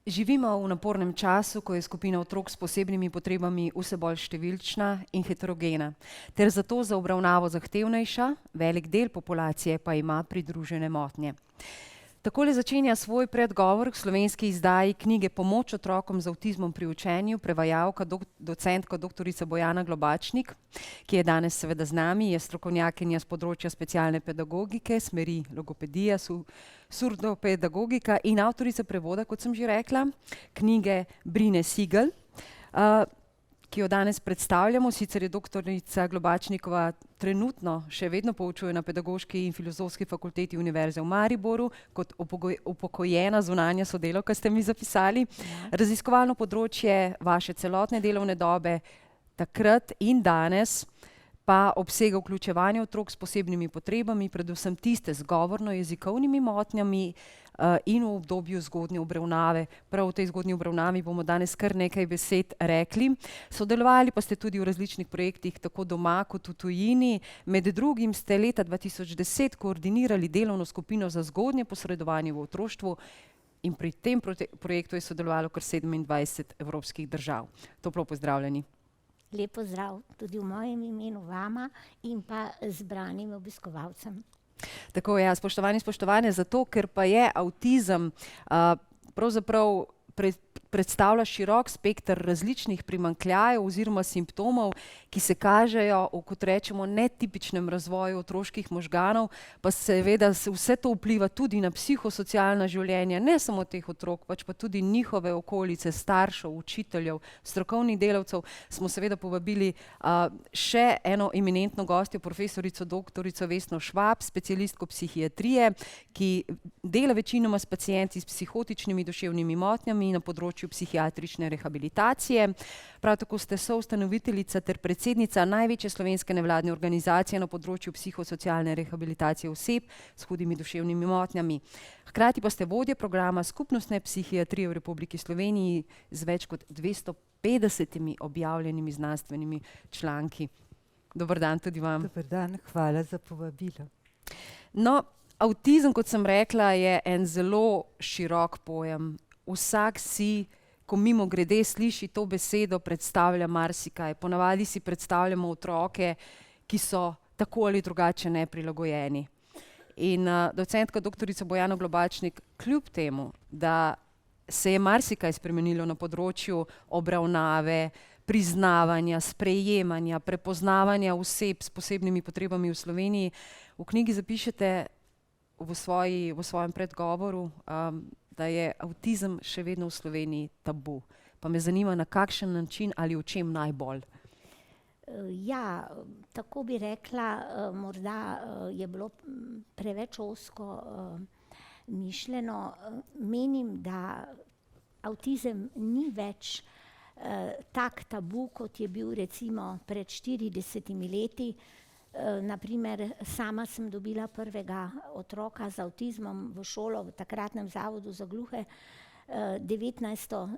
Živimo v napornem času, ko je skupina otrok s posebnimi potrebami vse bolj številčna in heterogena, ter zato za obravnavo zahtevnejša, velik del populacije pa ima pridružene motnje. Takole začenja svoj predgovor k slovenski izdaji knjige Pomoč otrokom z avtizmom pri učenju prevajalka docentka doktorica Bojana Globačnik, ki je danes seveda z nami, je strokovnjakinja s področja specialne pedagogike, smeri logopedija, surdopedagogika in avtorica prevoda, kot sem že rekla, knjige Brine Sigl, ki jo danes predstavljamo. Sicer je doktorica Globačnikova trenutno še vedno poučuje na Pedagoški in filozofski fakulteti Univerze v Mariboru kot upokojena zunanja sodelavka, ste mi zapisali. Raziskovalno področje vaše celotne delovne dobe takrat in danes pa obsega vključevanje otrok s posebnimi potrebami, predvsem tiste z govorno-jezikovnimi motnjami in v obdobju zgodnje obravnave. Prav v tej zgodnji obravnavi bomo danes kar nekaj besed rekli. Sodelovali pa ste tudi v različnih projektih, tako doma kot v tujini. Med drugim ste leta 2010 koordinirali delovno skupino za zgodnje posredovanje v otroštvu in pri tem projektu je sodelovalo kar 27 evropskih držav. Toplo pozdravljeni. Lep pozdrav tudi v mojem imenu vama in pa zbranim obiskovalcem. Tako je, spoštovani, spoštovane, zato ker pa je avtizem pravzaprav predstavlja širok spekter različnih primanjkljajev oziroma simptomov, ki se kažejo v, kot rečemo, netipičnem razvoju otroških možganov, pa seveda vse to vpliva tudi na psihosocialna življenja, ne samo teh otrok, pač pa tudi njihove okolice, staršev, učiteljev, strokovnih delavcev. Smo seveda povabili še eno eminentno gostjo, profesorico doktorico Vesno Švab, specialistko psihiatrije, ki dela večinoma s pacienti s psihotičnimi duševnimi motnjami na področju psihiatrične rehabilitacije. Prav tako ste soustanoviteljica ter predsednica največje slovenske nevladne organizacije na področju psihosocialne rehabilitacije oseb s hudimi duševnimi motnjami. Hkrati pa ste vodja programa skupnostne psihiatrije v Republiki Sloveniji z več kot 250 objavljenimi znanstvenimi članki. Dober dan tudi vam. Dober dan, hvala za povabilo. No, avtizem, kot sem rekla, je en zelo širok pojem. Vsak si, ko mimogrede sliši to besedo, predstavlja marsikaj. Ponavadi si predstavljamo otroke, ki so tako ali drugače neprilagojeni. In docentka doktorica Bojana Globačnik, kljub temu, da se je marsikaj spremenilo na področju obravnave, priznavanja, sprejemanja, prepoznavanja oseb s posebnimi potrebami v Sloveniji, v knjigi zapišete v svojem predgovoru, da je avtizem še vedno v Sloveniji tabu. Pa me zanima, na kakšen način ali v čem najbolj? Ja, tako bi rekla, morda je bilo preveč ozko mišljeno. Menim, da avtizem ni več tak tabu, kot je bil recimo pred 40 leti. Naprimer, sama sem dobila prvega otroka z avtizmom v šolo v takratnem Zavodu za gluhe 1982.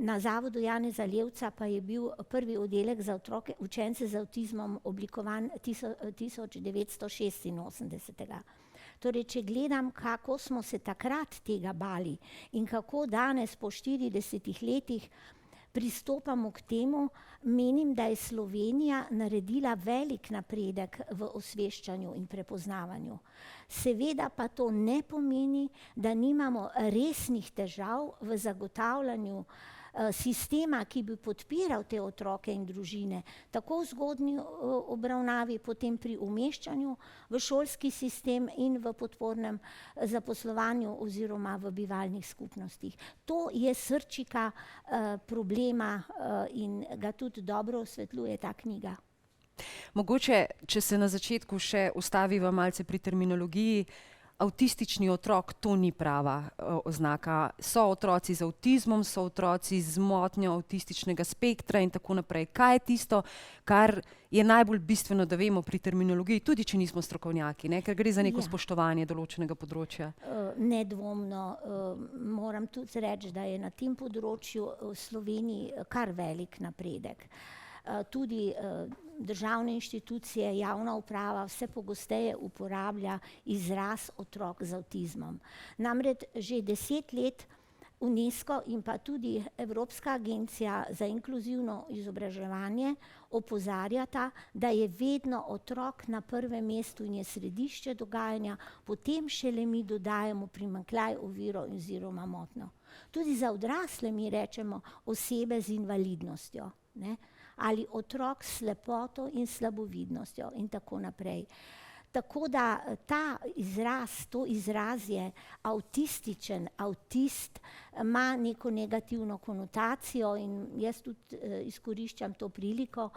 Na Zavodu Janeza Levca pa je bil prvi oddelek za otroke, učence z avtizmom oblikovan 1986. Torej, če gledam, kako smo se takrat tega bali in kako danes po 40 letih pristopamo k temu, menim, da je Slovenija naredila velik napredek v osveščanju in prepoznavanju. Seveda pa to ne pomeni, da nimamo resnih težav v zagotavljanju sistema, ki bi podpiral te otroke in družine, tako v zgodnji obravnavi, potem pri umeščanju v šolski sistem in v podpornem zaposlovanju oziroma v bivalnih skupnostih. To je srčika problema in ga tudi dobro osvetljuje ta knjiga. Mogoče, če se na začetku še ustaviva malce pri terminologiji, avtistični otrok, to ni prava oznaka. So otroci z avtizmom, so otroci z motnjo avtističnega spektra in tako naprej. Kaj je tisto, kar je najbolj bistveno, da vemo pri terminologiji, tudi če nismo strokovnjaki, ne? Ker gre za neko spoštovanje določenega področja? Nedvomno. Moram tudi reči, da je na tem področju v Sloveniji kar velik napredek. Tudi državne inštitucije, javna uprava vse pogosteje uporablja izraz otrok z avtizmom. Namreč že 10 let UNESCO in pa tudi Evropska agencija za inkluzivno izobraževanje opozarjata, da je vedno otrok na prvem mestu in je središče dogajanja, potem šele mi dodajamo primanjkljaj, oviro oziroma motnjo. Tudi za odrasle mi rečemo osebe z invalidnostjo, ne? Ali otrok s slepoto in slabovidnostjo in tako naprej. Tako da to izrazje avtističen, avtist ima neko negativno konotacijo in jaz tudi izkoriščam to priliko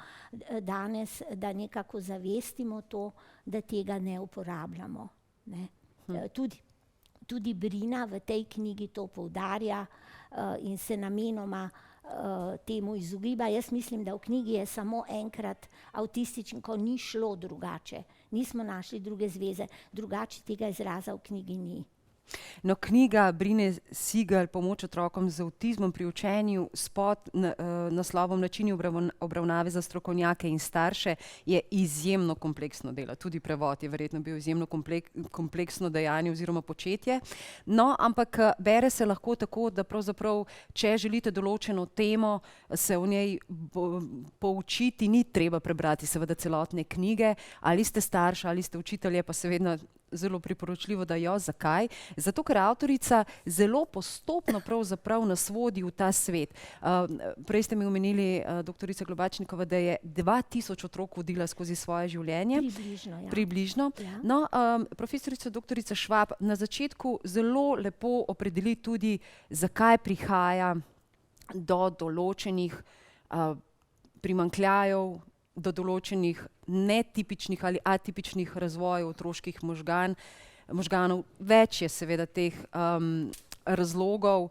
danes, da nekako zavestimo to, da tega ne uporabljamo, ne. Tudi Brina v tej knjigi to poudarja in se namenoma temu izogiba. Jaz mislim, da v knjigi je samo enkrat avtističen, ko ni šlo drugače. Nismo našli druge zveze, drugače tega izraza v knjigi ni. No, knjiga Brine Siegal, Pomoč otrokom z avtizmom pri učenju s naslovom Načini obravnave za strokovnjake in starše je izjemno kompleksno delo. Tudi prevod je verjetno bil izjemno kompleksno dejanje oziroma početje. No, ampak bere se lahko tako, da pravzaprav, če želite določeno temo, se o njej poučiti, ni treba prebrati seveda celotne knjige. Ali ste starš, ali ste učitelj, je pa seveda zelo priporočljivo, da jo. Zakaj? Zato, ker avtorica zelo postopno pravzaprav nas vodi v ta svet. Prej ste mi omenili, doktorica Globačnikova, da je 2000 otrok vodila skozi svoje življenje. Približno, ja. Približno. Ja. No, profesorica doktorica Švab na začetku zelo lepo opredeli tudi, zakaj prihaja do določenih primanjkljajev, do določenih netipičnih ali atipičnih razvojev otroških možganov. Več je seveda teh razlogov.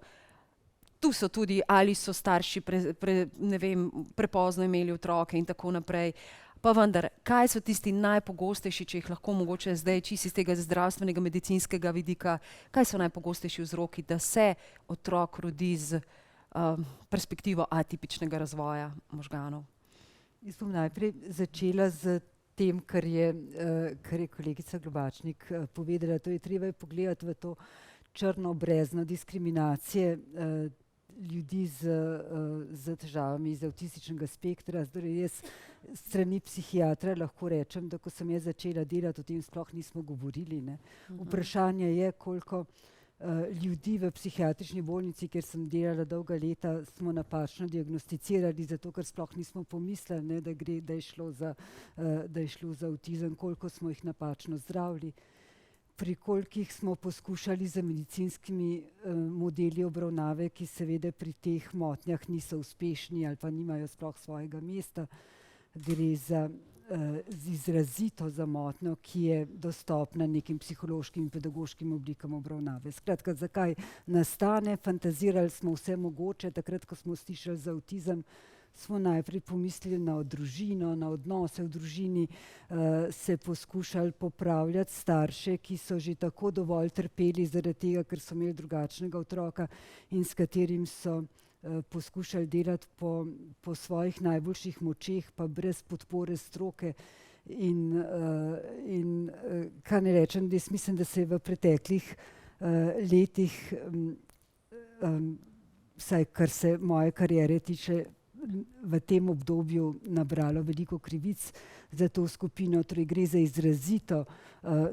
Tu so tudi, ali so starši prepozno imeli otroke in tako naprej. Pa vendar, kaj so tisti najpogostejši, če jih lahko mogoče zdaj čisto iz tega zdravstvenega, medicinskega vidika, kaj so najpogostejši vzroki, da se otrok rodi z perspektivo atipičnega razvoja možganov? Jaz bom najprej začela z tem, kar je kolegica Globačnik povedala. To je treba pogledati v to črno brezno diskriminacije ljudi z težavami iz avtističnega spektra. Jaz strani psihiatra lahko rečem, da ko sem jaz začela delati, o tem sploh nismo govorili, ne. Vprašanje je, koliko ljudi v psihiatrični bolnici, kjer sem delala dolga leta, smo napačno diagnosticirali, zato ker sploh nismo pomislili, ne, da je šlo za avtizem, koliko smo jih napačno zdravili, pri kolikih smo poskušali z medicinskimi modeli obravnave, ki seveda pri teh motnjah niso uspešni ali pa nimajo sploh svojega mesta. Gre za izrazito za motnjo, ki je dostopna nekim psihološkim in pedagoškim oblikam obravnave. Skratka, zakaj nastane? Fantazirali smo vse mogoče. Takrat, ko smo slišali za avtizem, smo najprej pomislili na družino, na odnose v družini, se poskušali popravljati starše, ki so že tako dovolj trpeli zaradi tega, ker so imeli drugačnega otroka in s katerim so poskušali delati po svojih najboljših močeh, pa brez podpore stroke. In kaj ne rečem, da jaz mislim, da se je v preteklih letih, vsaj kar se moje kariere tiče, v tem obdobju nabralo veliko krivic za to skupino. Torej gre za izrazito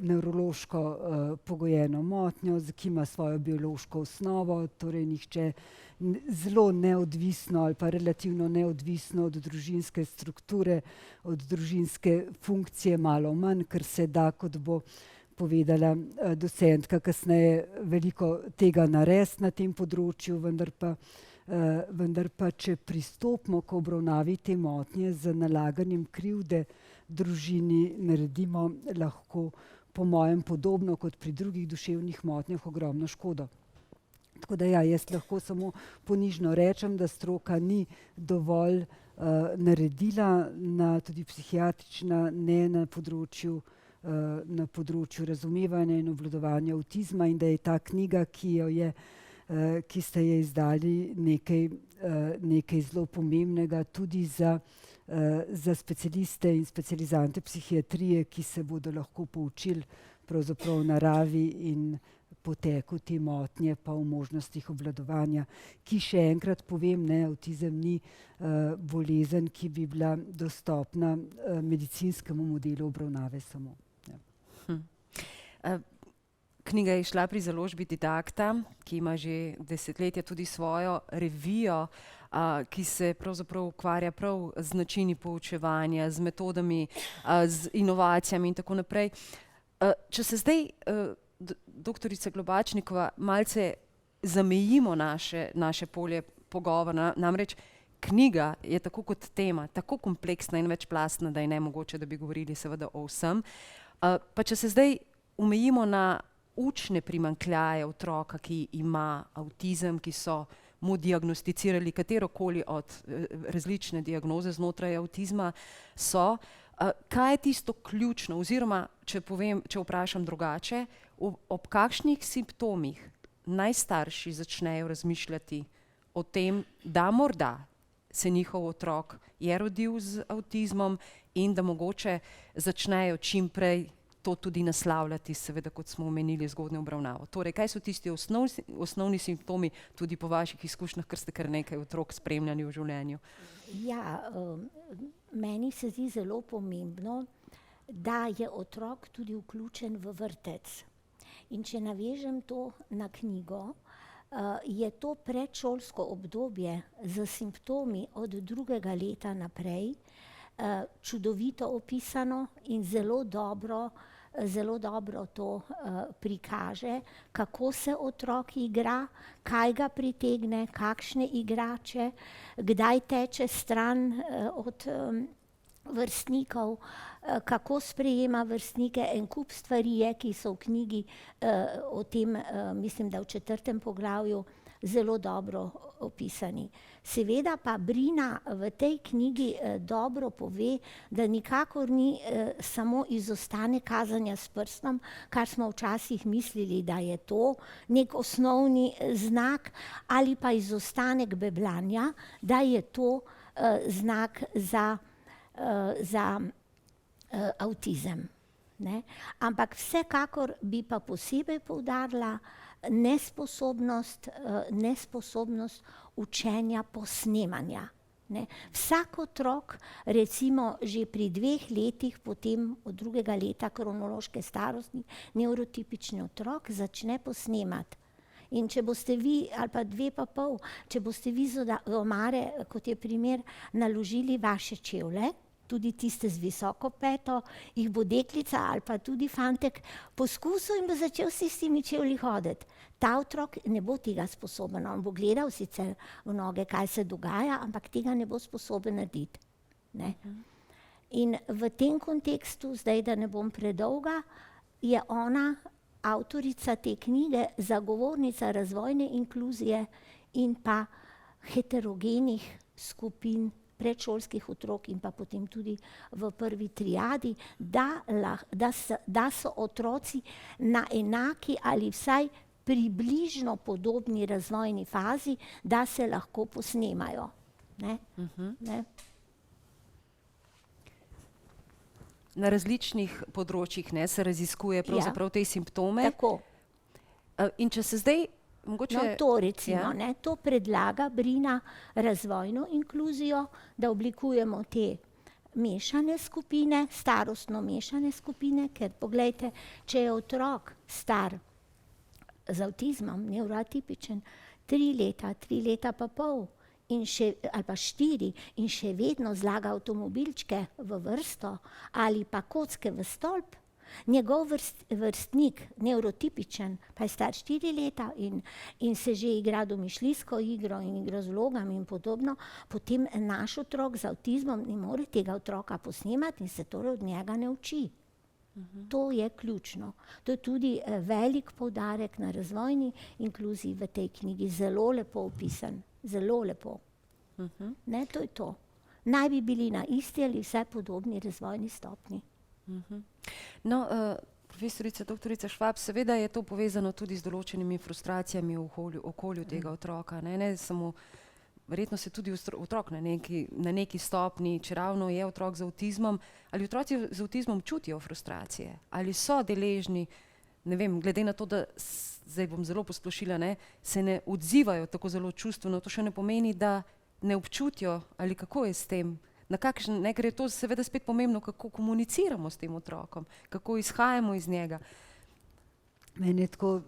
nevrološko pogojeno motnjo, ki ima svojo biološko osnovo, torej nihče zelo neodvisno ali pa relativno neodvisno od družinske strukture, od družinske funkcije malo manj, ker se da, kot bo povedala docentka kasneje, veliko tega narediti na tem področju, vendar pa če pristopimo k obravnavi te motnje z nalaganjem krivde družini, naredimo lahko po mojem podobno kot pri drugih duševnih motnjah ogromno škodo. Tako da ja, jaz lahko samo ponižno rečem, da stroka ni dovolj naredila, tudi psihiatrična, ne na področju razumevanja in obvladovanja avtizma, in da je ta knjiga, ki ste je izdali, nekaj zelo pomembnega tudi za za specialiste in specializante psihiatrije, ki se bodo lahko poučili pravzaprav o naravi in poteku te motnje, pa o možnostih obvladovanja, ki še enkrat povem, ne, avtizem ni bolezen, ki bi bila dostopna medicinskemu modelu obravnave samo. Knjiga je izšla pri založbi Didakta, ki ima že desetletja tudi svojo revijo, ki se pravzaprav ukvarja prav z načini poučevanja, z metodami, z inovacijami in tako naprej. Če se zdaj, doktorica Globačnikova, malce zamejimo naše polje pogovora, namreč knjiga je tako kot tema, tako kompleksna in večplastna, da je nemogoče, da bi govorili seveda o vsem. Pa če se zdaj omejimo na učne primanjkljaje otroka, ki ima avtizem, ki so mu diagnosticirali katerokoli od različne diagnoze znotraj avtizma so, kaj je tisto ključno, oziroma če vprašam drugače, ob kakšnih simptomih najstarši začnejo razmišljati o tem, da morda se njihov otrok je rodil z avtizmom in da mogoče začnejo čim prej to tudi naslavljati, seveda, kot smo omenili, zgodnjo obravnavo. Torej, kaj so tisti osnovni simptomi, tudi po vaših izkušnjah, ker ste kar nekaj otrok spremljali v življenju? Ja, meni se zdi zelo pomembno, da je otrok tudi vključen v vrtec. In če navežem to na knjigo, je to predšolsko obdobje z simptomi od 2. leta naprej čudovito opisano in zelo dobro to prikaže, kako se otrok igra, kaj ga pritegne, kakšne igrače, kdaj teče stran od vrstnikov, kako sprejema vrstnike. En kup stvari je, ki so v knjigi o tem, mislim, da v 4. poglavju, zelo dobro opisani. Seveda pa Brina v tej knjigi dobro pove, da nikakor ni samo izostanek kazanja s prstom, kar smo včasih mislili, da je to nek osnovni znak, ali pa izostanek beblanja, da je to znak za avtizem. Ne? Ampak vsekakor bi pa posebej poudarila nesposobnost učenja posnemanja. Ne? Vsak otrok, recimo že pri 2 letih, potem od 2. leta kronološke starosti, nevrotipični otrok začne posnemati. In če boste vi, ali pa 2,5, če boste vi z omare, kot je primer, naložili vaše čevlje, tudi tiste z visoko peto, jih bo deklica ali pa tudi fantek poskusil in bo začel s tistimi čevlji hoditi. Ta otrok ne bo tega sposoben, on bo gledal sicer v noge, kaj se dogaja, ampak tega ne bo sposoben narediti. Ne? In v tem kontekstu, zdaj da ne bom predolga, je ona, avtorica te knjige, zagovornica razvojne inkluzije in pa heterogenih skupin predšolskih otrok in pa potem tudi v prvi triadi, da so otroci na enaki ali vsaj približno podobni razvojni fazi, da se lahko posnemajo. Ne? Ne? Na različnih področjih se raziskuje pravzaprav te simptome. Tako. In če se zdaj mogoče... No, to recimo, ne, to predlaga Brina razvojno inkluzijo, da oblikujemo te mešane skupine, starostno mešane skupine, ker poglejte, če je otrok star z avtizmom, nevroatipičen, 3 leta pa pol, in še, ali pa 4, in še vedno zlaga avtomobilčke v vrsto ali pa kocke v stolp, njegov vrstnik, nevrotipičen, pa je star 4 leta in se že igra domišljijsko igro in igro z vlogami in podobno, potem naš otrok z avtizmom ne more tega otroka posnemati in se torej od njega ne uči. To je ključno. To je tudi velik poudarek na razvojni inkluziji v tej knjigi, zelo lepo opisan, zelo lepo. Ne, to je to. Naj bi bili na isti ali vse podobni razvojni stopnji. No, profesorica, doktorica Švab, seveda je to povezano tudi z določenimi frustracijami v okolju tega otroka. Ne samo verjetno se tudi otrok na neki stopni, če ravno je otrok z avtizmom, ali otroci z avtizmom čutijo frustracije, ali so deležni, ne vem, glede na to, da zdaj bom zelo posplošila, ne, se ne odzivajo tako zelo čustveno, to še ne pomeni, da ne občutijo, ali kako je s tem, na kakšen, ne, ker je to seveda spet pomembno, kako komuniciramo s tem otrokom, kako izhajamo iz njega. Meni je tako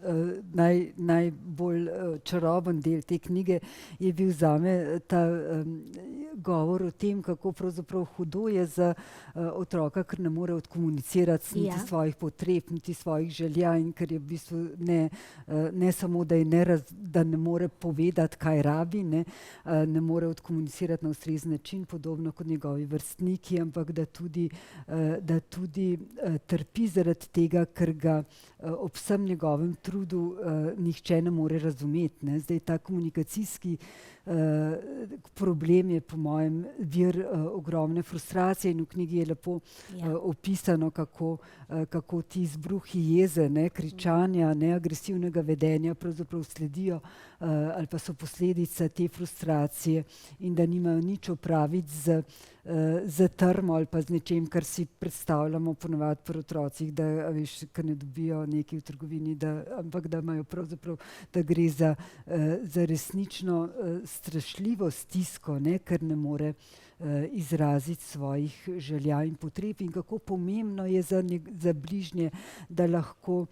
najbolj čaroben del te knjige je bil zame ta govor o tem, kako pravzaprav hudo je za otroka, ker ne more odkomunicirati niti svojih potreb, niti svojih želja in ker je v bistvu ne samo, da ne more povedati, kaj rabi, ne more odkomunicirati na ustrezen način, podobno kot njegovi vrstniki, ampak da tudi trpi zaradi tega, ker ga ob vsem njegovem trudu nihče ne more razumeti. Ne. Zdaj ta komunikacijski problem je po mojem vir ogromne frustracije in v knjigi je lepo opisano, kako ti izbruhi jeze, kričanja, agresivnega vedenja pravzaprav sledijo ali pa so posledica te frustracije in da nimajo nič opraviti z trmo ali pa z nečem, kar si predstavljamo ponavadi pri otrocih, da veš, ker ne dobijo nekaj v trgovini, ampak da imajo pravzaprav, da gre za resnično strašljivo stisko, ker ne more izraziti svojih želja in potreb in kako pomembno je za bližnje, da lahko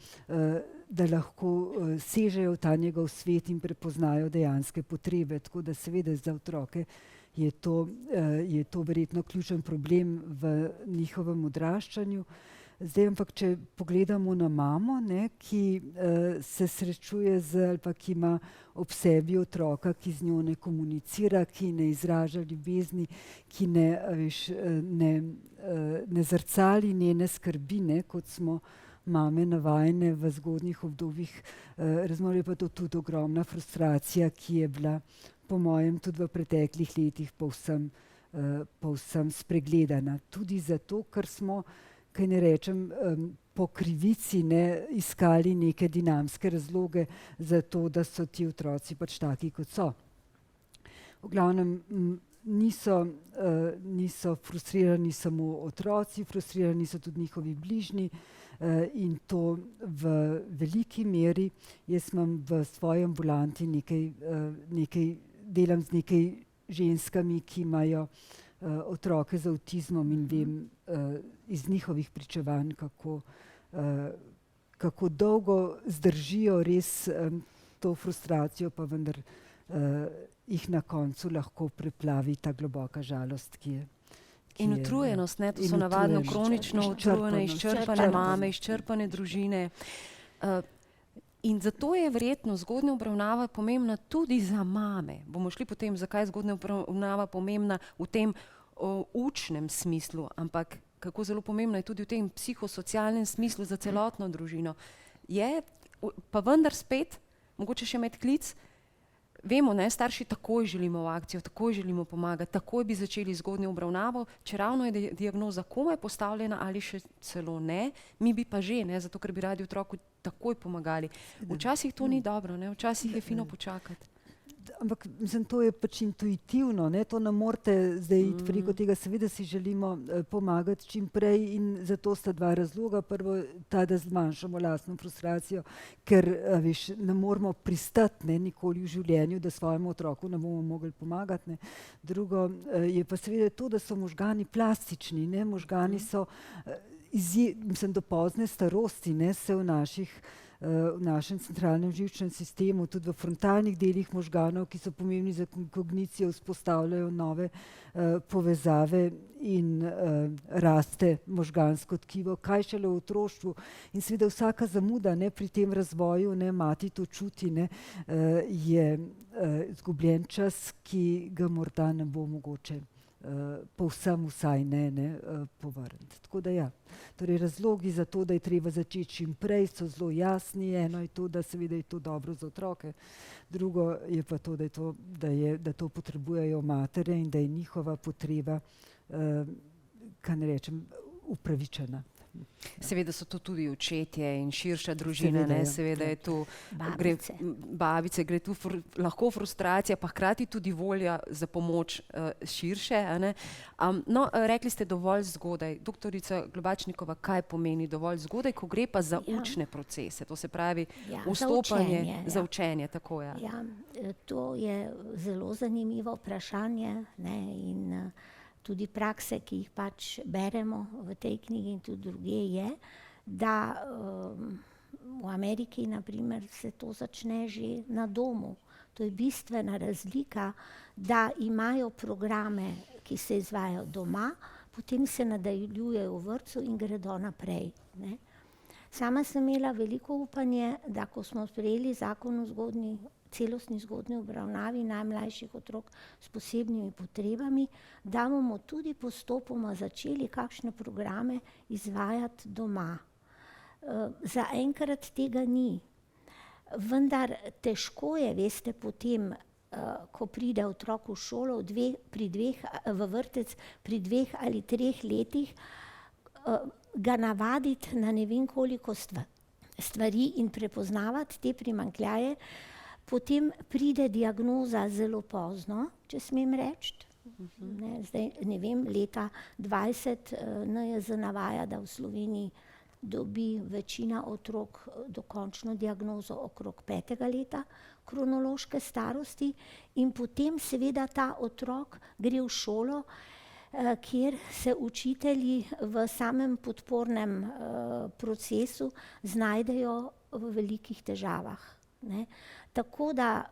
sežejo v ta njegov svet in prepoznajo dejanske potrebe. Tako da seveda za otroke je to verjetno ključen problem v njihovem odraščanju. Zdaj ampak, če pogledamo na mamo, ki se srečuje ali pa ki ima ob sebi otroka, ki z njo ne komunicira, ki ne izraža ljubezni, ki ne zrcali njene skrbi, kot smo mame navajene v zgodnjih obdobjih. Razumem, je pa to tudi ogromna frustracija, ki je bila po mojem tudi v preteklih letih povsem spregledana. Tudi zato, ker smo, kaj ne rečem, po krivici iskali neke dinamske razloge za to, da so ti otroci pač taki, kot so. V glavnem niso frustrirani samo otroci, frustrirani so tudi njihovi bližnji in to v veliki meri. Jaz imam v svoji ambulanti delam z nekaj ženskami, ki imajo otroke z avtizmom in vem iz njihovih pričevanj, kako dolgo zdržijo res to frustracijo, pa vendar jih na koncu lahko preplavi ta globoka žalost, ki je. In utrujenost, to so navadno kronično utrujene, izčrpane mame, izčrpane družine. In zato je verjetno zgodnja obravnava pomembna tudi za mame. Bomo šli potem, zakaj je zgodnja obravnava pomembna v tem učnem smislu, ampak kako zelo pomembna je tudi v tem psihosocialnem smislu za celotno družino. Je, pa vendar spet, mogoče še med klic, vemo, starši takoj želimo v akcijo, takoj želimo pomagati, takoj bi začeli zgodnjo obravnavo, če ravno je diagnoza komaj postavljena ali še celo ne, mi bi pa že, zato ker bi radi otroku takoj pomagali. Včasih to ni dobro, včasih je fino počakati. Ampak mislim, to je pač intuitivno, to ne morete zdaj iti preko tega, seveda si želimo pomagati čim prej in zato sta dva razloga. Prvo ta, da zmanjšamo lastno frustracijo, ker ne moramo pristati nikoli v življenju, da svojemu otroku ne bomo mogli pomagati. Drugo je pa seveda to, da so možgani plastični, možgani so do pozne starosti, se v našem centralnem živčnem sistemu, tudi v frontalnih delih možganov, ki so pomembni za kognicijo, vzpostavljajo nove povezave in raste možgansko tkivo, kaj šele v otroštvu. In seveda vsaka zamuda pri tem razvoju, mati to čuti, je izgubljen čas, ki ga morda ne bo mogoče povsem vsaj ne povrniti. Tako da ja. Torej razlogi za to, da je treba začeti čim prej, so zelo jasni. Eno je to, da seveda je to dobro za otroke. Drugo je pa to, da to potrebujejo matere in da je njihova potreba, kaj ne rečem, upravičena. Seveda so to tudi očetje in širša družina, Seveda, ne, ja. seveda je tu Babice. babice, gre tu lahko frustracija, pa hkrati tudi volja za pomoč širše, a ne. No, rekli ste dovolj zgodaj. Doktorica Globačnikova, kaj pomeni dovolj zgodaj, ko gre pa za Ja. učne procese, to se pravi Ja, za vstopanje, učenje, za ja. učenje, tako ja. Ja, to je zelo zanimivo vprašanje, ne, in tudi prakse, ki jih pač beremo v tej knjigi in tudi drugje, je, da v Ameriki na primer se to začne že na domu. To je bistvena razlika, da imajo programe, ki se izvajajo doma, potem se nadaljujejo v vrtcu in gredo naprej, ne. Sama sem imela veliko upanje, da ko smo sprejeli zakon o celostni zgodnji obravnavi najmlajših otrok s posebnimi potrebami, da bomo tudi postopoma začeli kakšne programe izvajati doma. Zaenkrat tega ni. Vendar težko je, veste, potem, ko pride otrok v šolo v vrtec pri 2 ali 3 letih, ga navaditi na ne vem koliko stvari in prepoznavati te primanjkljaje. Potem pride diagnoza zelo pozno, če smem reči. Zdaj, ne vem, leta 20 NIJZ navaja, da v Sloveniji dobi večina otrok dokončno diagnozo okrog 5. leta kronološke starosti in potem seveda ta otrok gre v šolo, kjer se učitelji v samem podpornem procesu znajdejo v velikih težavah, ne. Tako da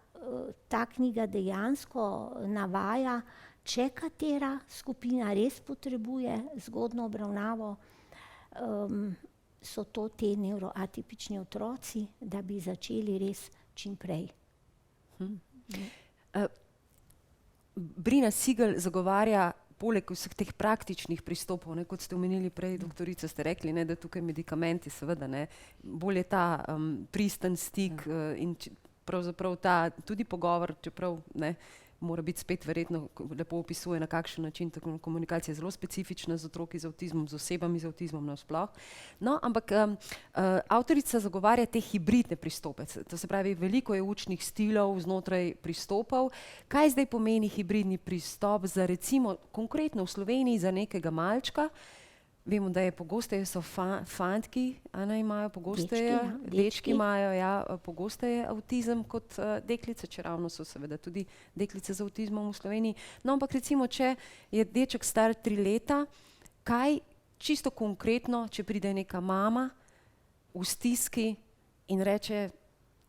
ta knjiga dejansko navaja, če katera skupina res potrebuje zgodnjo obravnavo, so to ti nevroatipični otroci, da bi začeli res čim prej. Brina Sigl zagovarja poleg vseh teh praktičnih pristopov, ne, kot ste omenili prej, doktorica, ste rekli, ne, da tukaj medikamenti, seveda, ne, bolj je ta pristen stik in pravzaprav ta tudi pogovor, čeprav ne, mora biti spet verjetno, lepo opisuje, na kakšen način ta komunikacija je zelo specifična z otroki z avtizmom, z osebami z avtizmom nasploh. No, ampak avtorica zagovarja te hibridne pristope, to se pravi, veliko je učnih stilov znotraj pristopov. Kaj zdaj pomeni hibridni pristop za recimo konkretno v Sloveniji za nekega malčka? Vemo, da je pogosteje so fantki, imajo pogosteje, dečki imajo, ja, pogosteje avtizem kot deklice, čeravno so seveda tudi deklice z avtizmom v Sloveniji. No, ampak recimo, če je deček star 3 leta, kaj čisto konkretno, če pride neka mama v stiski in reče,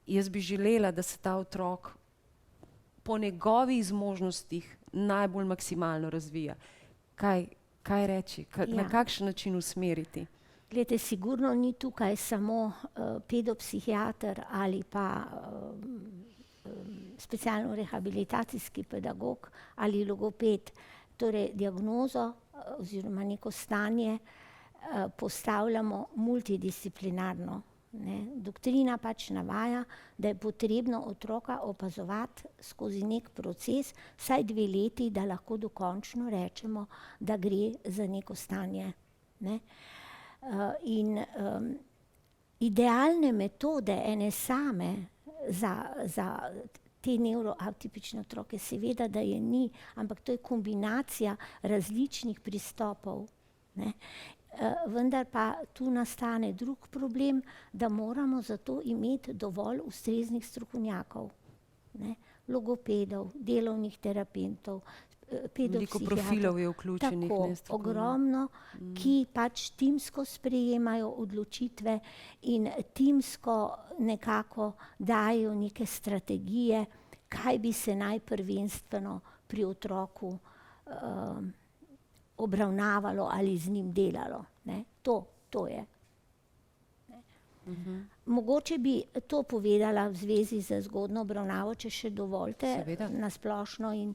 jaz bi želela, da se ta otrok po njegovih zmožnostih najbolj maksimalno razvija. Kaj reči, na kakšen način usmeriti? Glejte, sigurno ni tukaj samo pedopsihiater ali pa specialno-rehabilitacijski pedagog ali logoped. Torej, diagnozo oziroma neko stanje postavljamo multidisciplinarno, ne. Doktrina pač navaja, da je potrebno otroka opazovati skozi nek proces vsaj 2 leti, da lahko dokončno rečemo, da gre za neko stanje, ne. In idealne metode ene same za te nevroatipične otroke, seveda, da je ni, ampak to je kombinacija različnih pristopov, ne. Vendar pa tu nastane drug problem, da moramo za to imeti dovolj ustreznih strokovnjakov, ne, logopedov, delovnih terapevtov, Veliko profilov je vključenih. Tako, ogromno, ki pač timsko sprejemajo odločitve in timsko nekako dajo neke strategije, kaj bi se naj prvenstveno pri otroku obravnavalo ali z njim delalo, ne. To je. Mogoče bi to povedala v zvezi z zgodnjo obravnavo, če še dovolite, na splošno in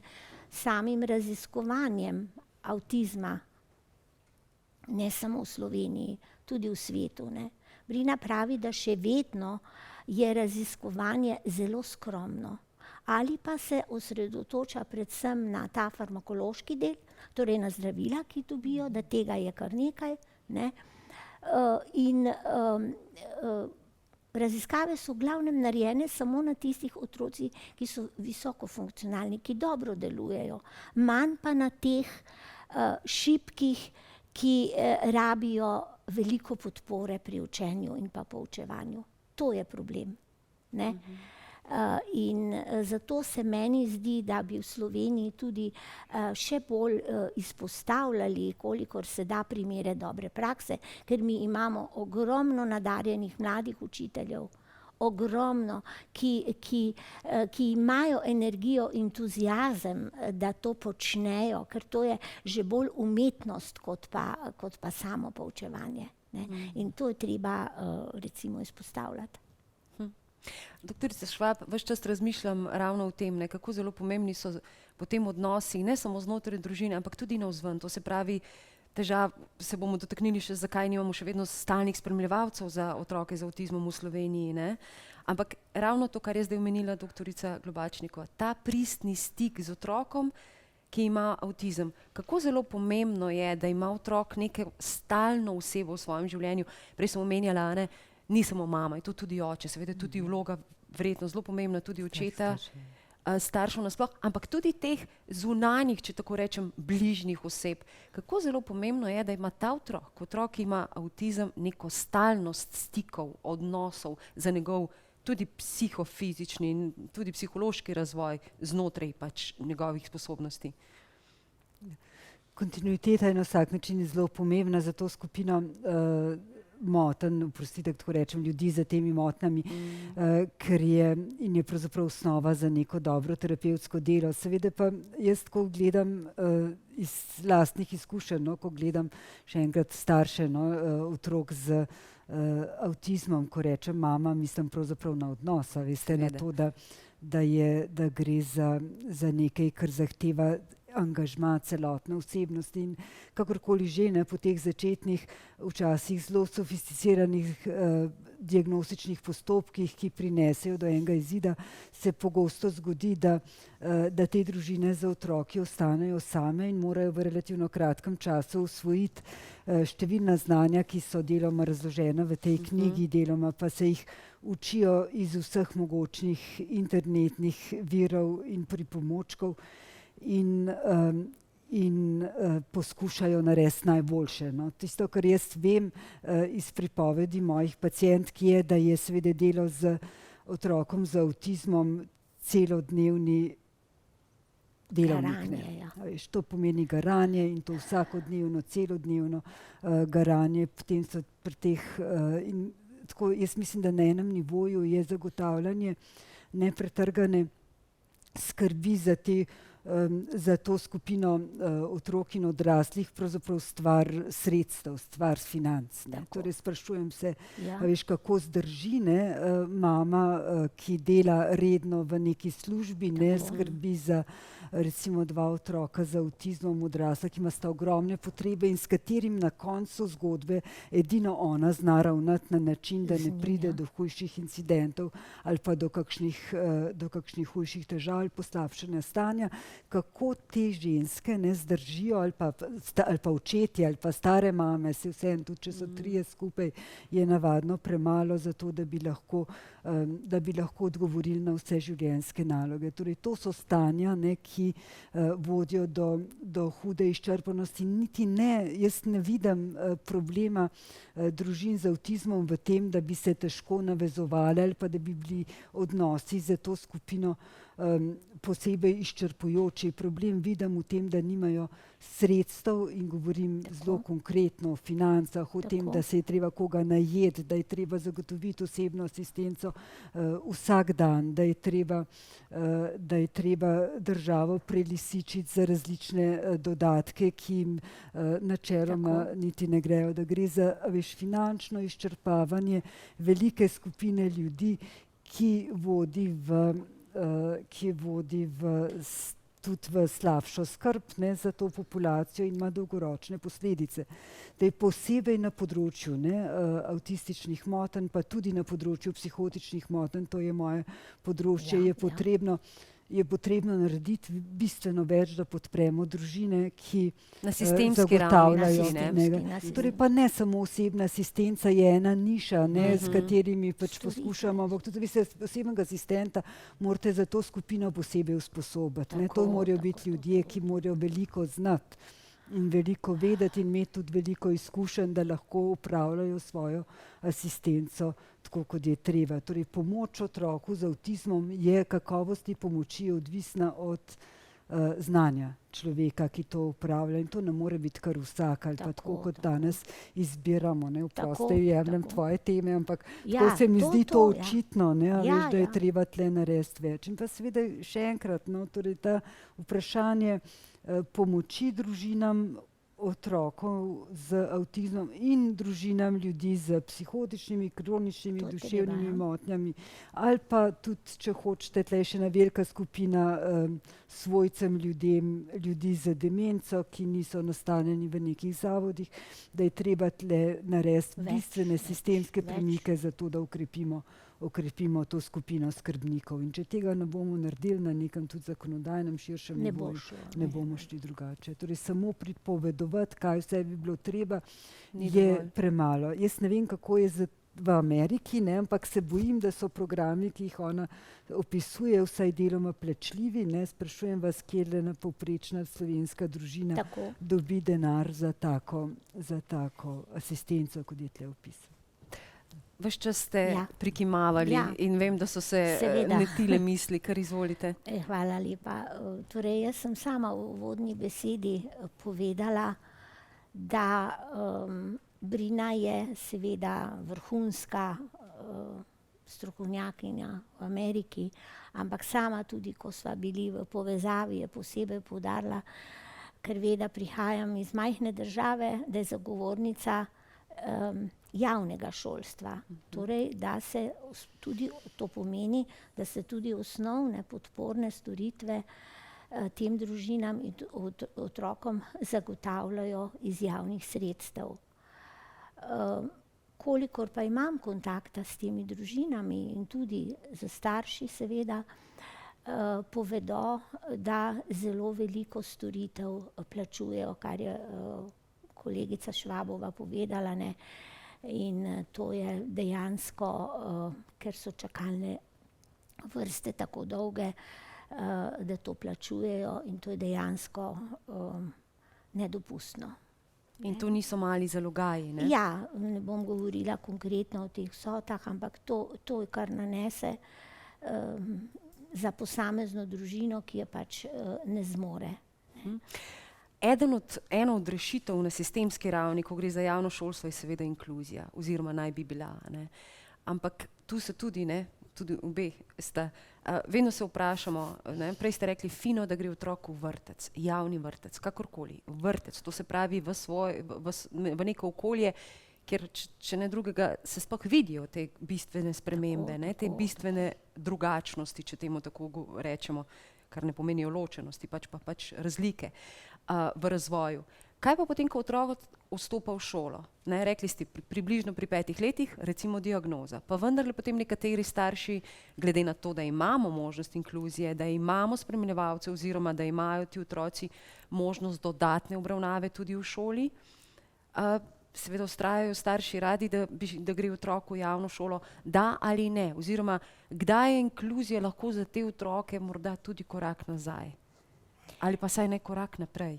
samim raziskovanjem avtizma, ne samo v Sloveniji, tudi v svetu, ne. Brina pravi, da še vedno je raziskovanje zelo skromno. Ali pa se osredotoča predvsem na ta farmakološki del, torej na zdravila, ki dobijo, da tega je kar nekaj, ne. In raziskave so v glavnem narejene samo na tistih otrocih, ki so visoko funkcionalni, ki dobro delujejo, manj pa na teh šibkih, ki rabijo veliko podpore pri učenju in pa poučevanju. To je problem, ne. In zato se meni zdi, da bi v Sloveniji tudi še bolj izpostavljali, kolikor se da, primere dobre prakse, ker mi imamo ogromno nadarjenih mladih učiteljev, ogromno, ki imajo energijo, entuziazem, da to počnejo, ker to je že bolj umetnost kot pa samo poučevanje, ne. In to je treba recimo izpostavljati. Doktorica Švab, ves čas razmišljam ravno o tem, ne, kako zelo pomembni so potem odnosi, ne samo znotraj družine, ampak tudi navzven. To se pravi, težav, se bomo dotaknili še, zakaj nimamo še vedno stalnih spremljevalcev za otroke z avtizmom v Sloveniji, ne. Ampak ravno to, kar je zdaj omenila doktorica Globačnikova, ta pristni stik z otrokom, ki ima avtizem. Kako zelo pomembno je, da ima otrok neko stalno osebo v svojem življenju. Prej sem omenjala, ne, ni samo mama, je to tudi oče, seveda tudi vloga verjetno zelo pomembna, tudi očeta, staršev nasploh, ampak tudi teh zunanjih, če tako rečem, bližnjih oseb. Kako zelo pomembno je, da ima ta otrok, ki ima avtizem, neko stalnost stikov, odnosov za njegov tudi psihofizični in tudi psihološki razvoj znotraj pač njegovih sposobnosti. Kontinuiteta je na vsak način zelo pomembna za to skupino motenj, oprostite, tako rečem, ljudi z temi motnjami, ker je in je pravzaprav osnova za neko dobro terapevtsko delo. Seveda pa jaz tako gledam iz lastnih izkušenj, no, ko gledam še enkrat starše, no, otrok z avtizmom, ko rečem mama, mislim pravzaprav na odnos, a veste, na to, da gre za nekaj, kar zahteva angažma celotne osebnosti in kakorkoli že, ne, po teh začetnih, včasih zelo sofisticiranih diagnostičnih postopkih, ki prinesejo do enega izida, se pogosto zgodi, da te družine z otroki ostanejo same in morajo v relativno kratkem času usvojiti številna znanja, ki so deloma razložena v tej knjigi, deloma pa se jih učijo iz vseh mogočnih internetnih virov in pripomočkov. In poskušajo narediti najboljše. No. Tisto, kar jaz vem iz pripovedi mojih pacientk, je, da je seveda delo z otrokom z avtizmom celodnevni delavnik. Garanje, ja. To pomeni garanje in to vsakodnevno, celodnevno garanje. Potem so pri teh, in tako jaz mislim, da na enem nivoju je zagotavljanje nepretrgane skrbi za to skupino otrok in odraslih pravzaprav stvar sredstev, stvar financ. Torej sprašujem se, veš, kako zdrži, ne, mama, ki dela redno v neki službi, ne skrbi za recimo 2 otroka z avtizmom, odrasla, ki ima sta ogromne potrebe in s katerim na koncu zgodbe edino ona zna ravnati na način, da ne pride do hujših incidentov ali pa do kakšnih hujših težav ali poslabšanja stanja. Kako te ženske ne zdržijo ali pa očetje ali pa stare mame, se vseeno tudi, če so 3 skupaj, je navadno premalo za to, da bi lahko odgovorili na vse življenjske naloge. Torej, to so stanja, ne, ki vodijo do hude izčrpanosti. Niti ne, jaz ne vidim problema družin z avtizmom v tem, da bi se težko navezovali ali pa da bi bili odnosi za to skupino posebej izčrpujoči. Problem vidim v tem, da nimajo sredstev in govorim zelo konkretno o financah, o tem, da se je treba koga najeti, da je treba zagotoviti osebno asistenco vsak dan, da je treba državo prelisičiti za različne dodatke, ki jim načeloma niti ne grejo, da gre za, veš, finančno izčrpavanje velike skupine ljudi, ki vodi tudi v slabšo skrb, ne, za to populacijo in ima dolgoročne posledice. Da je posebej na področju, ne, avtističnih motenj, pa tudi na področju psihotičnih motenj, to je moje področje, je potrebno je potrebno narediti bistveno več, da podpremo družine, ki Na sistemski ravni, zagotavljajo. Torej pa ne samo osebna asistenca je ena niša, s katerimi pač Storitev. poskušamo, ampak tudi veste, osebnega asistenta morate za to skupino posebej usposobiti. To Tako, morajo tako, biti ljudje, ki morajo veliko znati in veliko vedeti in imeti tudi veliko izkušenj, da lahko upravljajo svojo asistenco tako, kot je treba. Torej, pomoč otroku z avtizmom je kakovosti pomoči odvisna od znanja človeka, ki to upravlja, in to ne more biti kar vsak ali pa tako kot danes izbiramo. Vprosti jemljem tvoje teme, ampak tako se mi zdi to očitno, a veš, da je treba tle narediti več. In pa seveda še enkrat, torej ta vprašanje pomoči družinam otrokov z avtizmom in družinam ljudi z psihotičnimi, kroničnimi, duševnimi motnjami, ali pa tudi, če hočete, tle še ena velika skupina svojcem ljudi z demenco, ki niso nastanjeni v nekih zavodih, da je treba tle narediti bistvene sistemske premike za to, da okrepimo to skupino skrbnikov. In če tega ne bomo naredili na nekem tudi zakonodajnem širšem nivoju, ne bomo šli drugače. Torej samo pripovedovati, kaj vse bi bilo treba, je premalo. Jaz ne vem, kako je v Ameriki, ampak se bojim, da so programi, ki jih ona opisuje, vsaj deloma plačljivi. Sprašujem vas, kje ena povprečna slovenska družina dobi denar za tako asistenco, kot je tle opisano. Ves čas ste prikimavali in vem, da so se netile misli, kar izvolite. Hvala lepa. Torej, jaz sem sama v uvodni besedi povedala, da Brina je seveda vrhunska strokovnjakinja v Ameriki, ampak sama tudi, ko sva bili v povezavi, je posebej poudarila, ker ve, da prihajam iz majhne države, da je zagovornica javnega šolstva. Torej, da se tudi, to pomeni, da se tudi osnovne podporne storitve tem družinam in otrokom zagotavljajo iz javnih sredstev. Kolikor pa imam kontakta s temi družinami in tudi s starši seveda, povedo, da zelo veliko storitev plačujejo, kar je kolegica Švabova povedala, in to je dejansko, ker so čakalne vrste tako dolge, da to plačujejo, in to je dejansko nedopustno. In to niso mali zalogaji, ne? Ja, ne bom govorila konkretno o teh vsotah, ampak to je kar nanese za posamezno družino, ki je pač ne zmore. Ena od rešitev na sistemski ravni, ko gre za javno šolstvo, je seveda inkluzija, oziroma naj bi bila. Ampak tu se tudi obe sta, vedno se vprašamo, prej ste rekli fino, da gre otrok v vrtec, javni vrtec, kakorkoli, vrtec, to se pravi v neko okolje, kjer če ne drugega se sploh vidijo te bistvene spremembe, te bistvene drugačnosti, če temu tako rečemo, kar ne pomenijo ločenosti, pač razlike v razvoju. Kaj pa potem, ko otrok vstopa v šolo? Rekli ste približno pri 5 letih, recimo diagnoza. Pa vendarle potem nekateri starši, glede na to, da imamo možnost inkluzije, da imamo spremljevalce oziroma da imajo ti otroci možnost dodatne obravnave tudi v šoli, seveda vztrajajo starši radi, da gre otrok v javno šolo, da ali ne, oziroma kdaj je inkluzija lahko za te otroke morda tudi korak nazaj ali pa saj ne korak naprej.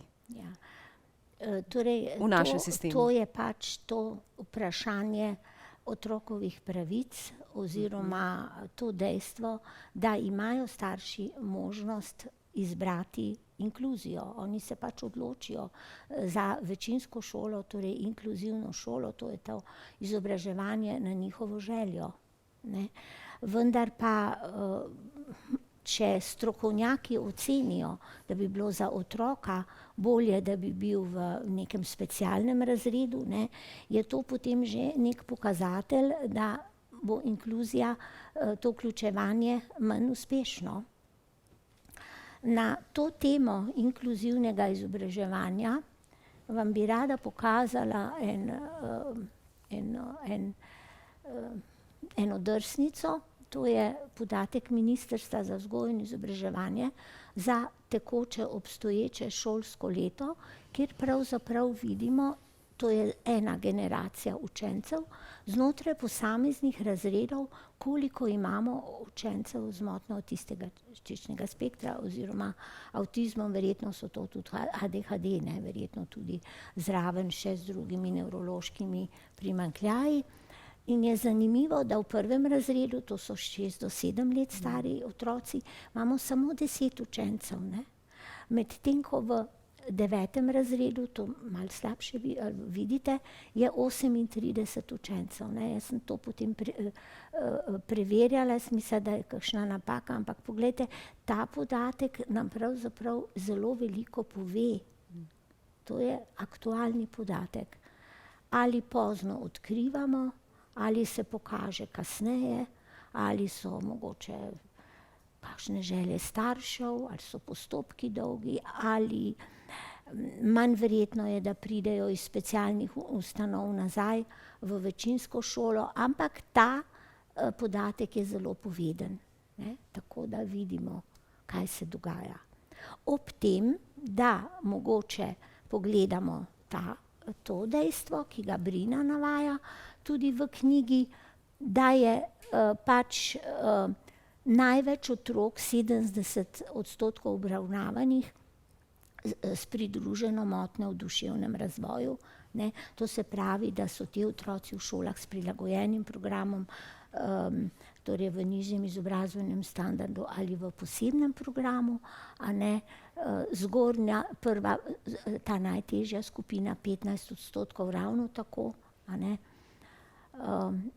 Torej, v našem sistemu. To je pač to vprašanje otrokovih pravic oziroma to dejstvo, da imajo starši možnost izbrati inkluzijo. Oni se pač odločijo za večinsko šolo, torej inkluzivno šolo, to je to izobraževanje na njihovo željo. Vendar pa, če strokovnjaki ocenijo, da bi bilo za otroka bolje, da bi bil v nekem specialnem razredu, je to potem že nek pokazatelj, da bo inkluzija, to vključevanje manj uspešno. Na to temo inkluzivnega izobraževanja vam bi rada pokazala eno drsnico. to je podatek Ministrstva za vzgojo in izobraževanje za tekoče obstoječe šolsko leto, kjer pravzaprav vidimo, to je ena generacija učencev, znotraj posameznih razredov, koliko imamo učencev z motnjo avtističnega spektra oziroma avtizmom, verjetno so to tudi ADHD, ne, verjetno tudi zraven še z drugimi nevrološkimi primanjkljaji. In je zanimivo, da v prvem razredu, to so 6 do 7 let stari otroci, imamo samo 10 učencev, ne. Medtem ko v 9. razredu, to malo slabše vidite, je 38 učencev, ne. Jaz sem to potem preverjala, sem mislila, da je kakšna napaka, ampak poglejte, ta podatek nam pravzaprav zelo veliko pove. To je aktualni podatek. Ali pozno odkrivamo, ali se pokaže kasneje, ali so mogoče kakšne želje staršev, ali so postopki dolgi, ali manj verjetno je, da pridejo iz specialnih ustanov nazaj v večinsko šolo, ampak ta podatek je zelo poveden, ne? Tako da vidimo, kaj se dogaja. Ob tem, da mogoče pogledamo to dejstvo, ki ga Brina navaja tudi v knjigi, da je pač največ otrok, 70% obravnavanih, s pridruženo motnjo v duševnem razvoju, ne. To se pravi, da so ti otroci v šolah s prilagojenim programom, torej v nižjem izobrazbenem standardu ali v posebnem programu, a ne. Zgornja, prva, ta najtežja skupina, 15% ravno tako, a ne.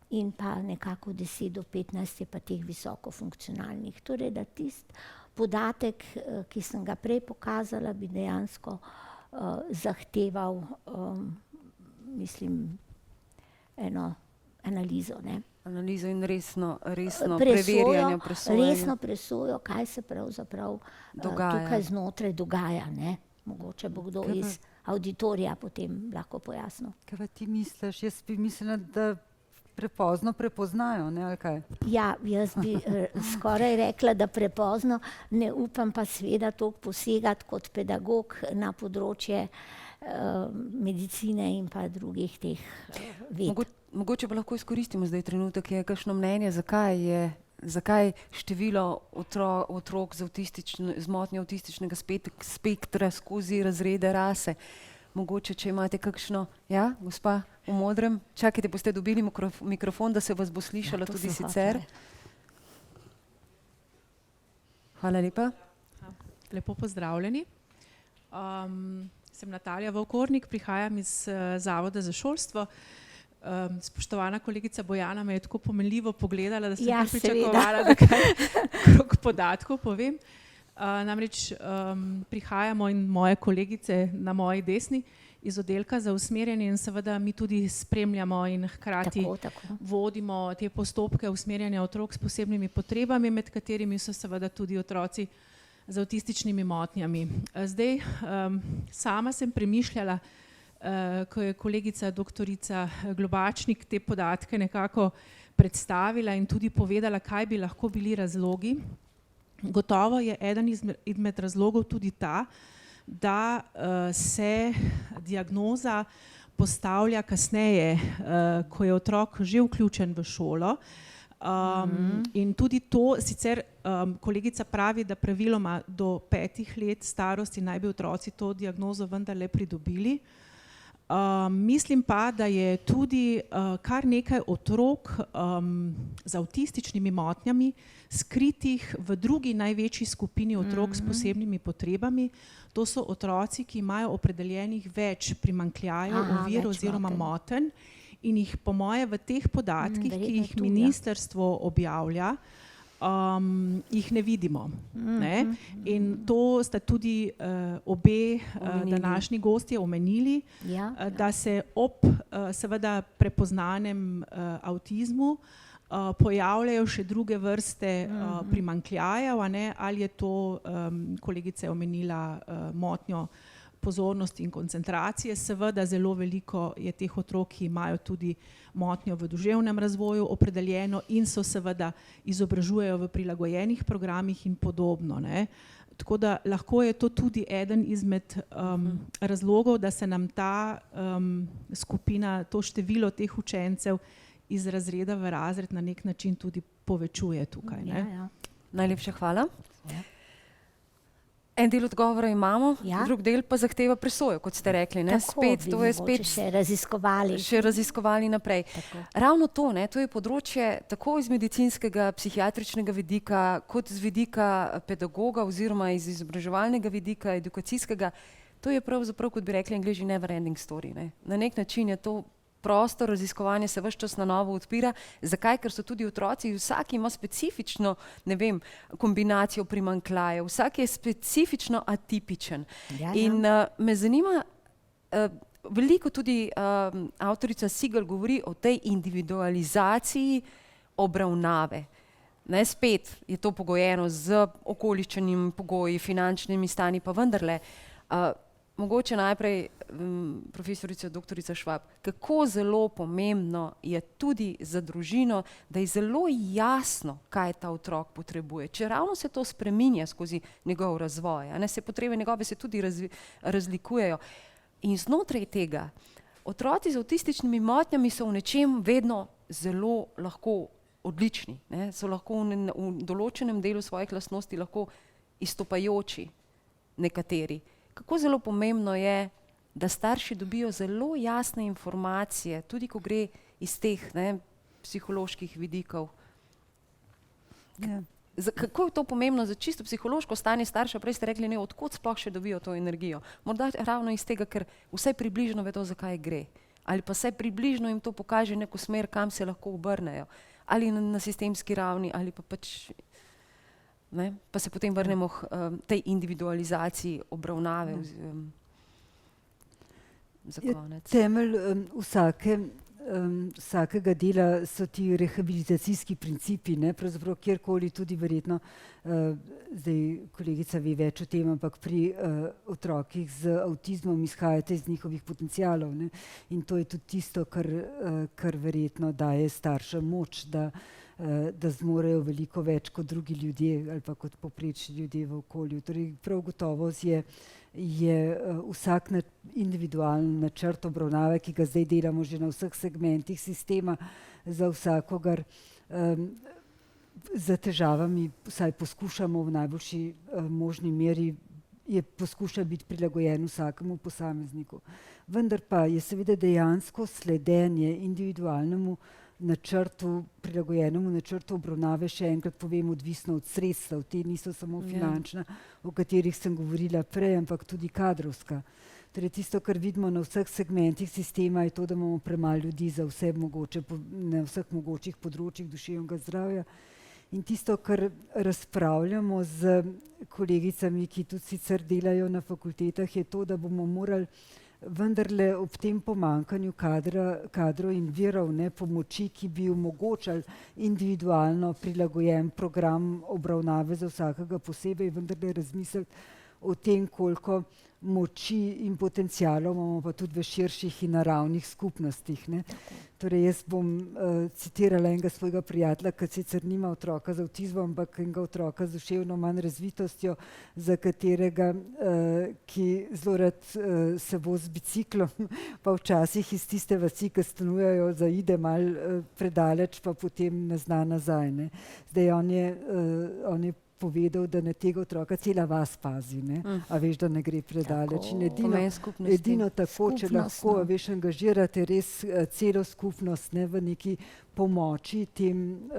In pa nekako 10 do 15 je pa teh visokofunkcionalnih. Torej, da tisti podatek, ki sem ga prej pokazala, bi dejansko zahteval, mislim, eno analizo, ne. Analizo in resno preverjanje, presojanje. Resno presojo, kaj se pravzaprav tukaj znotraj dogaja, ne. Mogoče bo kdo iz auditorija potem lahko pojasnil. Kaj pa ti misliš? Jaz bi mislila, da prepozno prepoznajo, ne, ali kaj? Ja, jaz bi skoraj rekla, da prepozno, ne upam pa seveda toliko posegati kot pedagog na področje medicine in pa drugih teh ved. Mogoče pa lahko izkoristimo zdaj trenutek, je kakšno mnenje, zakaj število otrok z motnjo avtističnega spektra skozi razrede rase. Mogoče, če imate kakšno, ja, gospa v modrem, čakajte, boste dobili mikrofon, da se vas bo slišalo tudi sicer. Hvala lepa. Lepo pozdravljeni. Sem Natalija Vovkornik, prihajam iz Zavoda za šolstvo. Spoštovana kolegica Bojana me je tako pomenljivo pogledala, da sem pričakovala, da kaj krog podatkov povem. Namreč prihajamo in moje kolegice na moji desni iz oddelka za usmerjanje in seveda mi tudi spremljamo in hkrati vodimo te postopke usmerjanja otrok s posebnimi potrebami, med katerimi so seveda tudi otroci z avtističnimi motnjami. Zdaj, sama sem premišljala, ko je kolegica doktorica Globačnik te podatke nekako predstavila in tudi povedala, kaj bi lahko bili razlogi. Gotovo je eden izmed razlogov tudi ta, da se diagnoza postavlja kasneje, ko je otrok že vključen v šolo. In tudi to, sicer kolegica pravi, da praviloma do 5 let starosti naj bi otroci to diagnozo vendarle pridobili. Mislim pa, da je tudi kar nekaj otrok z avtističnimi motnjami skritih v drugi največji skupini otrok s posebnimi potrebami. To so otroci, ki imajo opredeljenih več primanjkljajev, ovir oziroma motenj in jih po moje v teh podatkih, ki jih ministrstvo objavlja, jih ne vidimo. Ne? In to sta tudi obe današnji gostje omenili, da se ob seveda prepoznanem avtizmu pojavljajo še druge vrste primanjkljajev, ali je to, kolegica je omenila motnjo pozornosti in koncentracije. Seveda zelo veliko je teh otrok, ki imajo tudi motnjo v duševnem razvoju opredeljeno in so seveda izobražujejo v prilagojenih programih in podobno, ne. Tako da lahko je to tudi eden izmed razlogov, da se nam ta skupina, to število teh učencev iz razreda v razred na nek način tudi povečuje tukaj, ne. Ja. Najlepša hvala. Ja. En del odgovora imamo, Ja. drug del pa zahteva presojo, kot ste rekli. Ne? Tako Spet, bi to je mogoče spet še raziskovali. naprej. Tako. Ravno to, ne, to je področje tako iz medicinskega, psihiatričnega vidika, kot z vidika pedagoga oziroma iz izobraževalnega vidika, edukacijskega. To je pravzaprav, kot bi rekli Angleži, never ending story. Ne. Na nek način je to prostor raziskovanja se ves čas na novo odpira. Zakaj? Ker so tudi otroci, vsak ima specifično, ne vem, kombinacijo primanjkljajev, vsak je specifično atipičen. Ja, ja. In me zanima, veliko tudi avtorica Sigl govori o tej individualizaciji obravnave. Ne, spet je to pogojeno z okoliščenimi pogoji, finančnimi stanji, pa vendarle. Mogoče najprej profesorica doktorica Švab, kako zelo pomembno je tudi za družino, da je zelo jasno, kaj ta otrok potrebuje. Če ravno se to spreminja skozi njegov razvoj, a ne, se potrebe njegove se tudi razlikujejo. In znotraj tega, otroci z avtističnimi motnjami so v nečem vedno zelo lahko odlični, ne, so lahko v določenem delu svojih lastnosti lahko izstopajoči nekateri. Kako zelo pomembno je, da starši dobijo zelo jasne informacije, tudi ko gre iz teh, ne, psiholoških vidikov. Ja. Kako je to pomembno za čisto psihološko stanje starša? Prej ste rekli, ne, odkot sploh še dobijo to energijo. Morda ravno iz tega, ker vsaj približno vedo, zakaj gre. Ali pa vsaj približno jim to pokaže neko smer, kam se lahko obrnejo. Ali na sistemski ravni, ali pa pač... Ne? Pa se potem vrnemo k tej individualizaciji obravnave za konec. Temelj vsakega dela so ti rehabilitacijski principi, ne? Pravzaprav kjerkoli tudi verjetno, zdaj kolegica ve več o tem, ampak pri otrokih z avtizmom izhajate iz njihovih potencialov, ne? In to je tudi tisto, kar verjetno daje staršem moč, da zmorejo veliko več kot drugi ljudje ali pa kot povprečni ljudje v okolju. Torej, prav gotovo je vsak individualen načrt obravnave, ki ga zdaj delamo že na vseh segmentih sistema za vsakogar, za težavami vsaj poskušamo v najboljši možni meri poskuša biti prilagojen vsakemu posamezniku. Vendar pa je seveda dejansko sledenje individualnemu načrtu, prilagojenemu načrtu obravnave, še enkrat povem, odvisno od sredstev. Te niso samo finančna, o katerih sem govorila prej, ampak tudi kadrovska. Torej tisto, kar vidimo na vseh segmentih sistema, je to, da imamo premalo ljudi za vse mogoče, na vseh mogočih področjih duševnega zdravja. In tisto, kar razpravljamo z kolegicami, ki tudi sicer delajo na fakultetah, je to, da bomo morali vendarle ob tem pomanjkanju kadrov in virov, ne, pomoči, ki bi omogočali individualno prilagojen program obravnave za vsakega posebej, vendarle razmisliti o tem, koliko moči in potencialov imamo pa tudi v širših in naravnih skupnostih, ne. Torej jaz bom citirala enega svojega prijatelja, ki sicer nima otroka z avtizmom, ampak enega otroka z duševno manj razvitostjo, za katerega, ki zelo rad se vozi z biciklom, pa včasih iz tiste vasi, ki stanujejo, zaide malo predaleč, pa potem ne zna nazaj, ne. Zdaj on je povedal, da na tega otroka cela vas pazi, ne? A veš, da ne gre predaleč. In edino tako, če lahko, veš, angažirate res celo skupnost, ne, v neki pomoči tem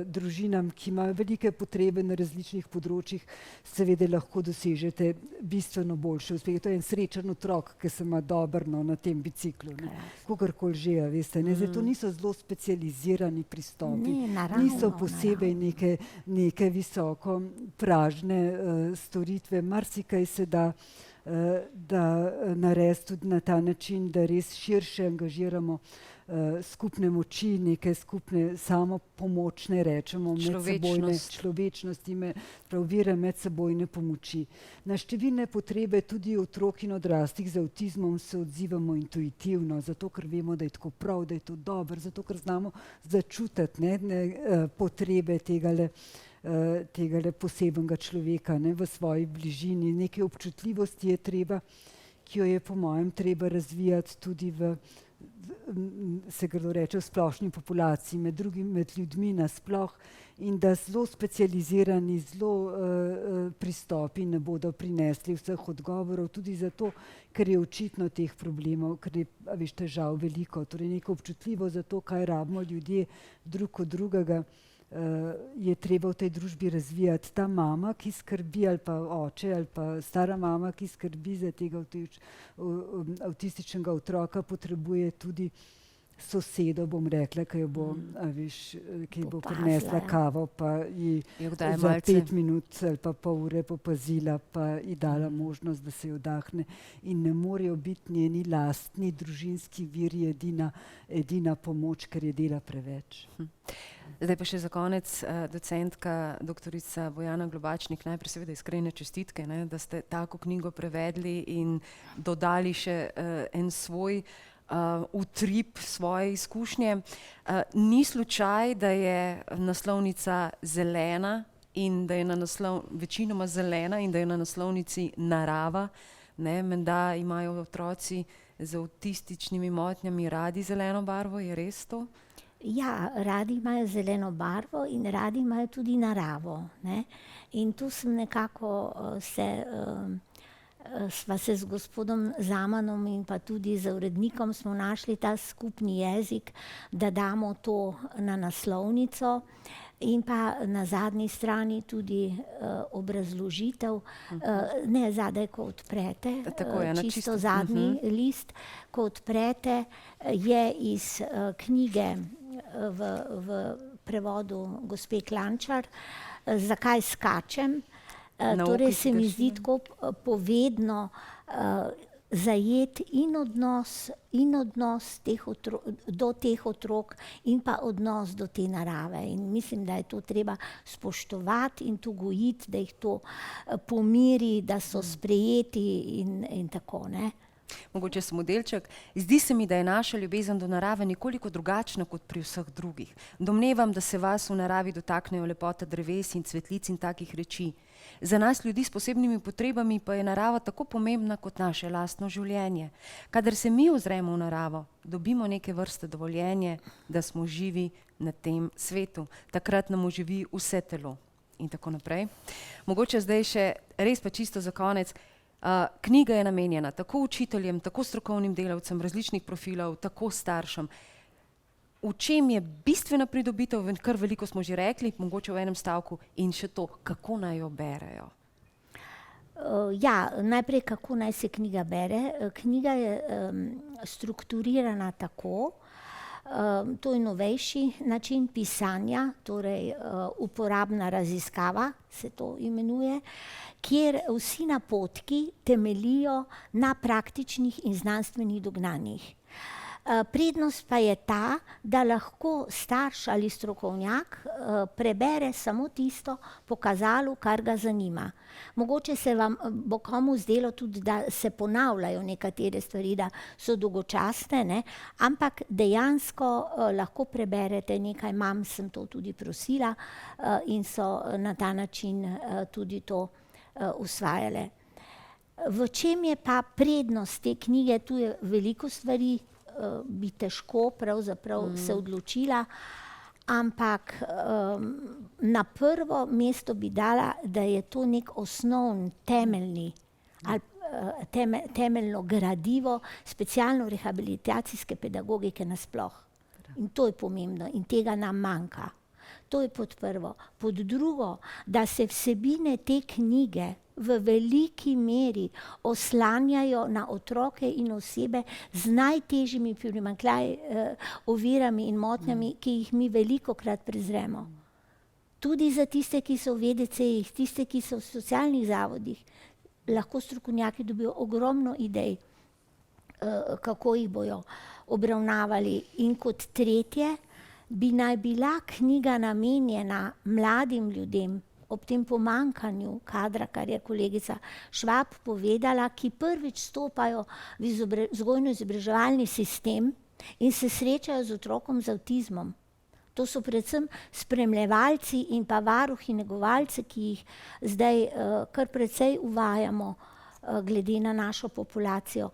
družinam, ki imajo velike potrebe na različnih področjih, seveda lahko dosežete bistveno boljše uspehe. To je en srečen otrok, ki se ima dobro na tem biciklu, ne. Kakorkoli že, a veste, ne. Zdaj, to niso zelo specializirani pristopi. Niso posebej neke visoko pražne storitve. Marsikaj se da narediti tudi na ta način, da res širše angažiramo skupne moči, neke skupne samopomočne, rečemo, medsebojne človečnosti, vire medsebojne pomoči. Na številne potrebe tudi otrok in odraslih z avtizmom se odzivamo intuitivno, zato ker vemo, da je tako prav, da je to dobro, zato ker znamo začutiti potrebe tegale posebnega človeka v svoji bližini. Nekaj občutljivosti je treba, ki jo je po mojem treba razvijati tudi se grdo reče, v splošni populaciji, med drugim med ljudmi nasploh, in da zelo specializirani, zelo pristopi ne bodo prinesli vseh odgovorov, tudi zato, ker je očitno teh problemov, ker je težav veliko. Torej neko občutljivo za to, kaj rabimo ljudje drug od drugega, je treba v tej družbi razvijati. Ta mama, ki skrbi, ali pa oče, ali pa stara mama, ki skrbi za tega avtističnega otroka, potrebuje tudi sosedo, bom rekla, ki jo bo, ki bo prinesla kavo, pa ji za 5 minut ali pa pol ure popazila, pa ji dala možnost, da se jo vdahne. In ne morejo biti njeni lastni družinski viri edina pomoč, ker je dela preveč. Zdaj pa še za konec, docentka doktorica Bojana Globačnik, najprej seveda iskrene čestitke, da ste tako knjigo prevedli in dodali še en svoj utrip, svoje izkušnje. Ni slučaj, da je naslovnica zelena in da je večinoma zelena in da je na naslovnici narava. Menda imajo otroci z avtističnimi motnjami radi zeleno barvo, je res to? Ja, radi imajo zeleno barvo in radi imajo tudi naravo. In tu sem nekako sva se z gospodom Zamanom in pa tudi z urednikom smo našli ta skupni jezik, da damo to na naslovnico in pa na zadnji strani tudi obrazložitev, ne zadaj, ko odprete, čisto zadnji list, ko odprete, je iz knjige v prevodu gospe Klančar, Zakaj skačem. Torej se mi zdi tako povedno zajet in odnos do teh otrok in pa odnos do te narave. In mislim, da je to treba spoštovati in to gojiti, da jih to pomiri, da so sprejeti in tako, ne. Mogoče sem modelček. Zdi se mi, da je naša ljubezen do narave nekoliko drugačna kot pri vseh drugih. Domnevam, da se vas v naravi dotaknejo lepota dreves in cvetlic in takih reči. Za nas ljudi s posebnimi potrebami pa je narava tako pomembna kot naše lastno življenje. Kadar se mi ozremo v naravo, dobimo neke vrste dovoljenje, da smo živi na tem svetu. Takrat nam oživi vse telo in tako naprej. Mogoče zdaj še res pa čisto za konec. Knjiga je namenjena tako učiteljem, tako strokovnim delavcem različnih profilov, tako staršem. V čem je bistvena pridobitev, kar veliko smo že rekli, mogoče v enem stavku, in še to, kako naj jo berejo? Ja, najprej, kako naj se knjiga bere. Knjiga je strukturirana tako, to je novejši način pisanja, torej uporabna raziskava se to imenuje, kjer vsi napotki temeljijo na praktičnih in znanstvenih dognanjih. Prednost pa je ta, da lahko starš ali strokovnjak prebere samo tisto pokazalo, kar ga zanima. Mogoče se vam bo komu zdelo tudi, da se ponavljajo nekatere stvari, da so dolgočasne, ampak dejansko lahko preberete nekaj, sem to tudi prosila in so na ta način tudi to usvajale. V čem je pa prednost te knjige? Tu je veliko stvari, bi težko pravzaprav se odločila, ampak na prvo mesto bi dala, da je to nek osnovni, temeljni ali temeljno gradivo specialno-rehabilitacijske pedagogike nasploh. In to je pomembno in tega nam manjka. To je pod prvo. Pod drugo, da se vsebine te knjige v veliki meri oslanjajo na otroke in osebe z najtežjimi primanjkljaji, ovirami in motnjami, ki jih mi velikokrat prezremo. Tudi za tiste, ki so v VDC-jih, tiste, ki so v socialnih zavodih, lahko strokovnjaki dobijo ogromno idej, kako jih bojo obravnavali. In kot tretje, bi naj bila knjiga namenjena mladim ljudem, ob tem pomanjkanju kadra, kar je kolegica Švab povedala, ki prvič stopajo v vzgojno-izobraževalni sistem in se srečajo z otrokom z avtizmom. To so predvsem spremljevalci in pa varuhi, negovalci, ki jih zdaj kar precej uvajamo glede na našo populacijo.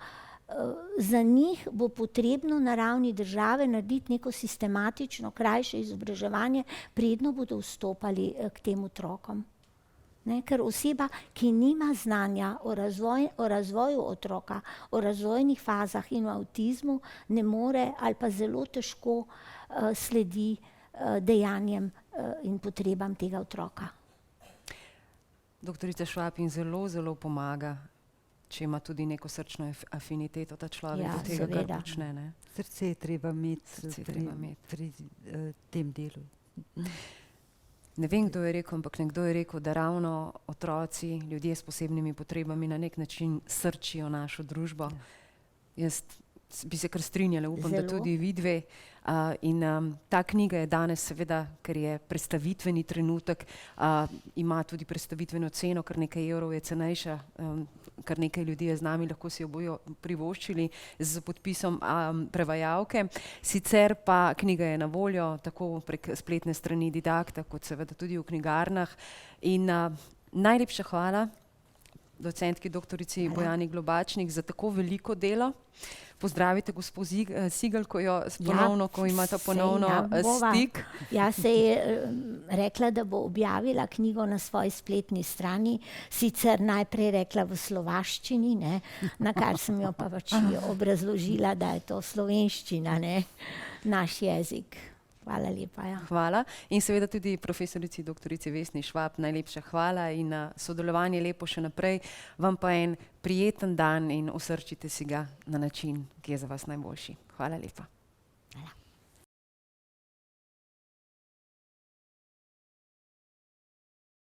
Za njih bo potrebno na ravni države narediti neko sistematično, krajše izobraževanje, predno bodo vstopali k tem otrokom. Ne, ker oseba, ki nima znanja o razvoju otroka, o razvojnih fazah in o avtizmu, ne more ali pa zelo težko sledi dejanjem in potrebam tega otroka. Doktorica Švab jim zelo, zelo pomaga, če ima tudi neko srčno afiniteto ta človek do tega, kar počne. Ne? Srce je treba imeti pri tem delu. Ne vem, kdo je rekel, ampak nekdo je rekel, da ravno otroci, ljudje s posebnimi potrebami na nek način srčijo našo družbo. Jaz bi se kar strinjala, upam, da tudi vidve. In ta knjiga je danes seveda, ker je predstavitveni trenutek, ima tudi predstavitveno ceno, kar nekaj evrov je cenejša, kar nekaj ljudi je z nami, lahko si jo bojo privoščili z podpisom prevajalke. Sicer pa knjiga je na voljo tako prek spletne strani Didakta, kot seveda tudi v knjigarnah. In najlepša hvala docentki doktorici Bojani Globačnik za tako veliko delo. Pozdravite gospo Sigl, ko imata ponovno stik. Ja, se je rekla, da bo objavila knjigo na svoji spletni strani, sicer najprej rekla v slovaščini, ne, na kar sem jo pa pač obrazložila, da je to slovenščina, ne, naš jezik. Hvala lepa. Ja. Hvala. In seveda tudi profesorici doktorici Vesni Švab najlepša hvala in sodelovanje lepo še naprej. Vam pa en prijeten dan in osrčite si ga na način, ki je za vas najboljši. Hvala lepa. Hvala.